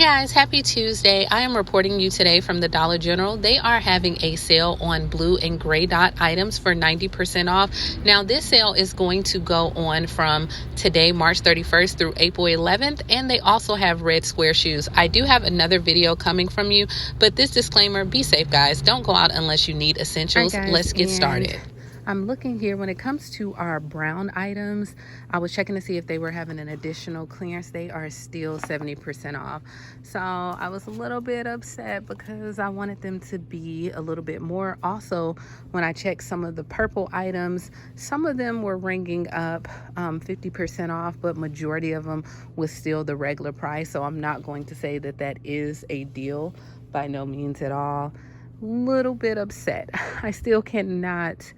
Guys, happy Tuesday. I am reporting you today from the Dollar General. They are having a sale on blue and gray dot items for 90% off. Now, this sale is going to go on from today, March 31st through April 11th, and they also have red square shoes. I do have another video coming from you, but this disclaimer, be safe, guys. Don't go out unless you need essentials. All right, guys, let's get started. I'm looking here when it comes to our brown items. I was checking to see if they were having an additional clearance. They are still 70% off. So I was a little bit upset because I wanted them to be a little bit more. Also, when I checked some of the purple items, some of them were ringing up 50% off, but majority of them was still the regular price. So I'm not going to say that that is a deal, by no means at all. Little bit upset. I still cannot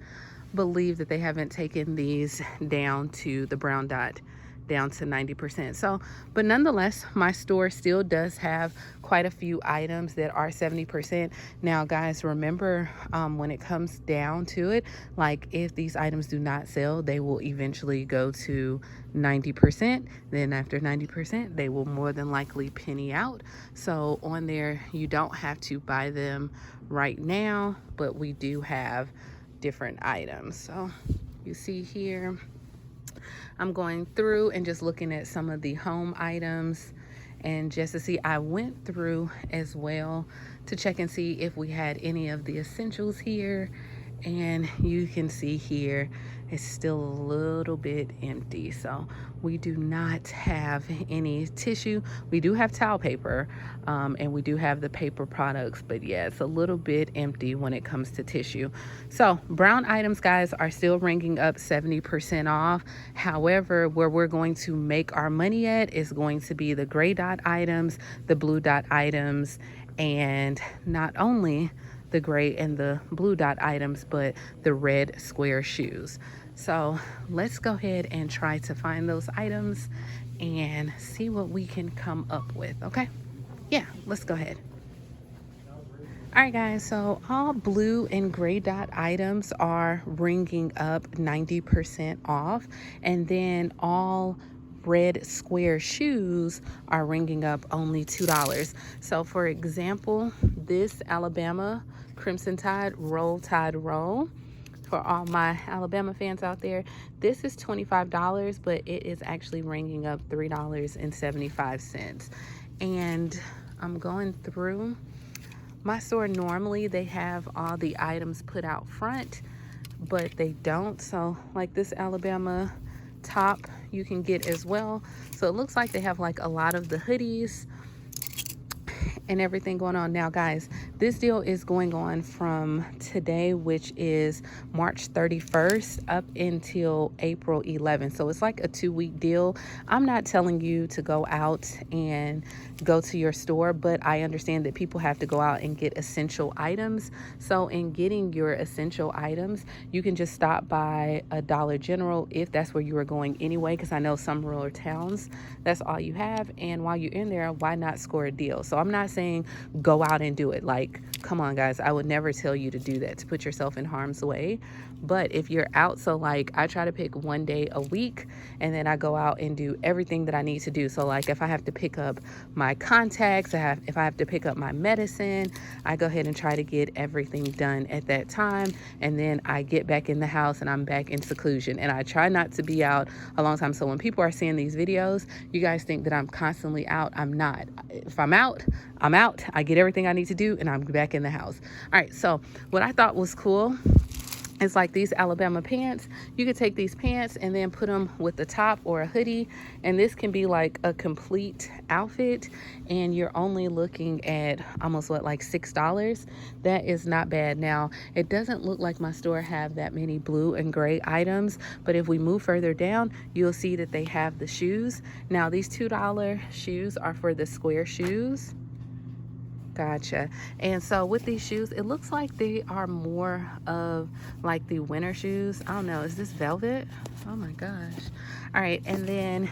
believe that they haven't taken these down to the brown dot down to 90%. So, but nonetheless, my store still does have quite a few items that are 70%. Now, guys, remember, when it comes down to it, like if these items do not sell, they will eventually go to 90%. Then after 90%, they will more than likely penny out. So on there, you don't have to buy them right now, but we do have different items. So you see here, I'm going through and just looking at some of the home items, and just to see, I went through as well to check and see if we had any of the essentials here, and you can see here it's still a little bit empty. So we do not have any tissue. We do have towel paper, and we do have the paper products, but yeah, it's a little bit empty when it comes to tissue. So brown items, guys, are still ringing up 70% off. However, where we're going to make our money at is going to be the gray dot items, the blue dot items, and not only the gray and the blue dot items, but the red square shoes. So let's go ahead and try to find those items and see what we can come up with. Okay, yeah, let's go ahead. All right, guys, so all blue and gray dot items are ringing up 90% off, and then all red square shoes are ringing up only $2. So for example, this Alabama Crimson Tide Roll Tide Roll, for all my Alabama fans out there, this is $25, but it is actually ringing up $3.75. And I'm going through my store. Normally they have all the items put out front, but they don't. So like this Alabama top you can get as well. So it looks like they have like a lot of the hoodies and everything going on. Now, guys, this deal is going on from today, which is March 31st, up until April 11th. So it's like a 2-week deal. I'm not telling you to go out and go to your store, but I understand that people have to go out and get essential items. So in getting your essential items, you can just stop by a Dollar General if that's where you are going anyway, because I know some rural towns, that's all you have. And while you're in there, why not score a deal? So I'm not saying go out and do it. Like, come on, guys, I would never tell you to do that, to put yourself in harm's way. But if you're out, so like I try to pick one day a week, and then I go out and do everything that I need to do. So like if I have to pick up my contacts, if I have to pick up my medicine, I go ahead and try to get everything done at that time. And then I get back in the house and I'm back in seclusion. And I try not to be out a long time. So when people are seeing these videos, you guys think that I'm constantly out. I'm not. If I'm out, I'm out. I get everything I need to do and I'm back in the house. All right, so what I thought was cool, it's like these Alabama pants. You could take these pants and then put them with the top or a hoodie, and this can be like a complete outfit, and you're only looking at almost what, like $6. That is not bad. Now, it doesn't look like my store have that many blue and gray items, but if we move further down, you'll see that they have the shoes. Now, these $2 shoes are for the square shoes. Gotcha. And so with these shoes, it looks like they are more of like the winter shoes. I don't know, is this velvet? Oh my gosh. All right, and then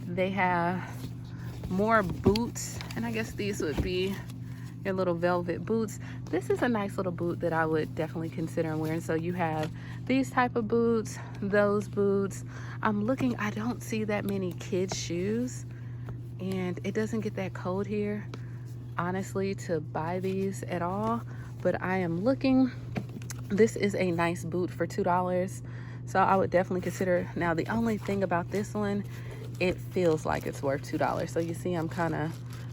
they have more boots, and I guess these would be your little velvet boots. This is a nice little boot that I would definitely consider wearing. So you have these type of boots, those boots. I'm looking, I don't see that many kids shoes. and it doesn't get that cold here, honestly, to buy these at all. But I am looking. This is a nice boot for $2, so I would definitely consider. Now the only thing about this one, it feels like it's worth $2. So you see I'm kind of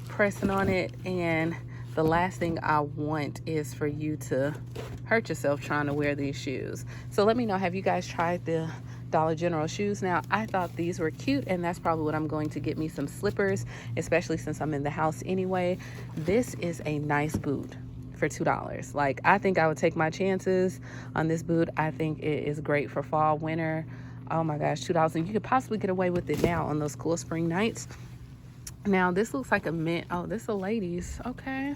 pressing on it, and the last thing I want is for you to hurt yourself trying to wear these shoes. So let me know, have you guys tried the Dollar General shoes? Now I thought these were cute, and that's probably what I'm going to get me, some slippers, especially since I'm in the house anyway. This is a nice boot for $2. Like, I think I would take my chances on this boot. I think it is great for fall, winter. Oh my gosh, $2. And you could possibly get away with it now on those cool spring nights. Now this looks like a mint. Oh, this is a ladies. Okay.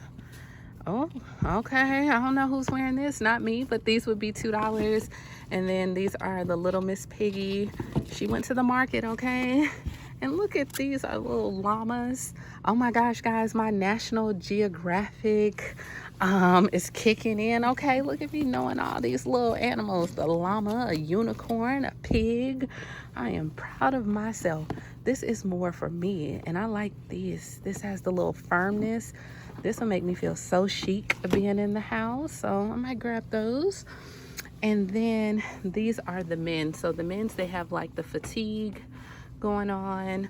Oh, okay. I don't know who's wearing this. Not me, but these would be $2. And then these are the Little Miss Piggy. She went to the market, okay? And look at these are little llamas. Oh my gosh, guys, my National Geographic is kicking in. Okay, look at me knowing all these little animals. The llama, a unicorn, a pig. I am proud of myself. This is more for me, and I like this. This has the little firmness. This will make me feel so chic being in the house, so I might grab those. And then these are the men. So the men's, they have like the fatigue going on,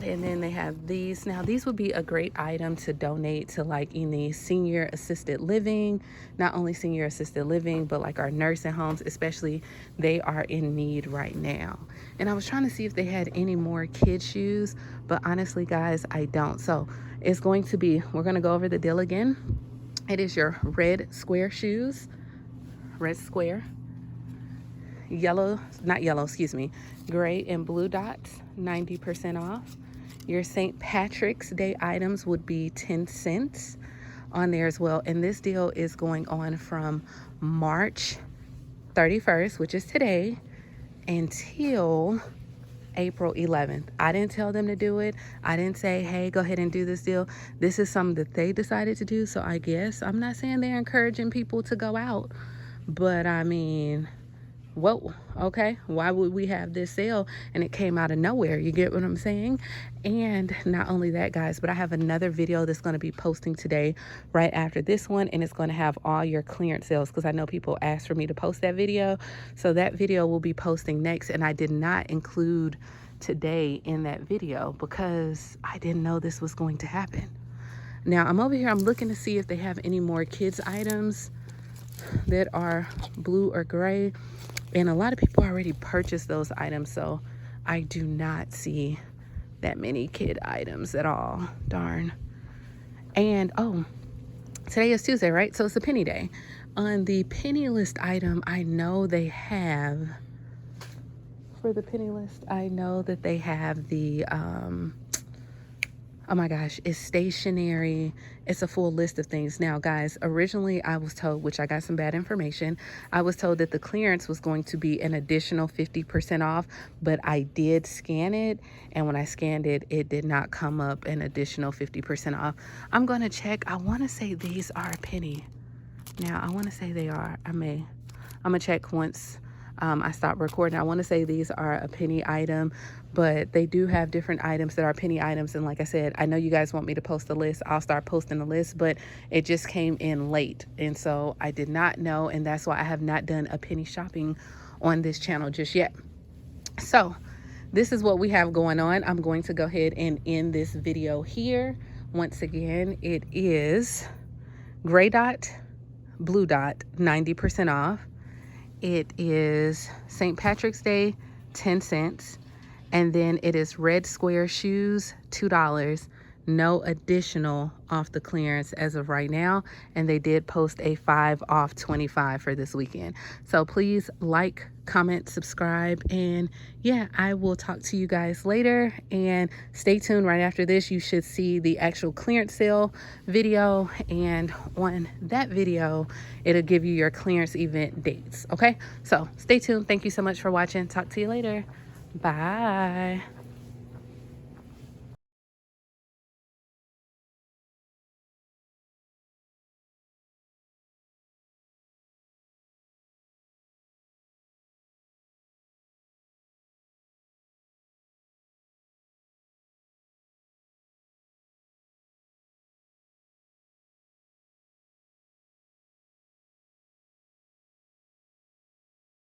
and then they have these. Now these would be a great item to donate to like any senior assisted living, not only senior assisted living, but like our nursing homes, especially. They are in need right now. And I was trying to see if they had any more kid shoes, but honestly guys, I don't. So it's going to be, we're going to go over the deal again. It is your red square shoes, red square, yellow, not yellow, excuse me, gray and blue dots, 90% off. Your St. Patrick's Day items would be 10 cents on there as well. And this deal is going on from March 31st, which is today, until April 11th. I didn't tell them to do it. I didn't say, hey, go ahead and do this deal. This is something that they decided to do. So I guess I'm not saying they're encouraging people to go out, but I mean, whoa, okay, why would we have this sale? And it came out of nowhere, you get what I'm saying? And not only that, guys, but I have another video that's going to be posting today right after this one, and it's going to have all your clearance sales, because I know people asked for me to post that video. So that video will be posting next, and I did not include today in that video because I didn't know this was going to happen. Now I'm over here, I'm looking to see if they have any more kids items that are blue or gray. And a lot of people already purchased those items, so I do not see that many kid items at all. Darn. And oh, today is Tuesday, right? So it's a penny day. On the penny list item, I know they have, for the penny list, I know that they have the oh my gosh, it's stationery. It's a full list of things. Now, guys, originally I was told, which I got some bad information, I was told that the clearance was going to be an additional 50% off, but I did scan it, and when I scanned it, it did not come up an additional 50% off. I'm going to check. I want to say these are a penny. Now, I want to say they are. I'm going to check once I stop recording. I want to say these are a penny item, but they do have different items that are penny items. And like I said, I know you guys want me to post the list. I'll start posting the list, but it just came in late. And so I did not know. And that's why I have not done a penny shopping on this channel just yet. So this is what we have going on. I'm going to go ahead and end this video here. Once again, it is gray dot, blue dot, 90% off. It is St. Patrick's Day, 10 cents. And then it is red square shoes, $2. No additional off the clearance as of right now. And they did post a 5 off 25 for this weekend. So please like, comment, subscribe. And yeah, I will talk to you guys later. And stay tuned. Right after this, you should see the actual clearance sale video. And on that video, it'll give you your clearance event dates. Okay, so stay tuned. Thank you so much for watching. Talk to you later. Bye.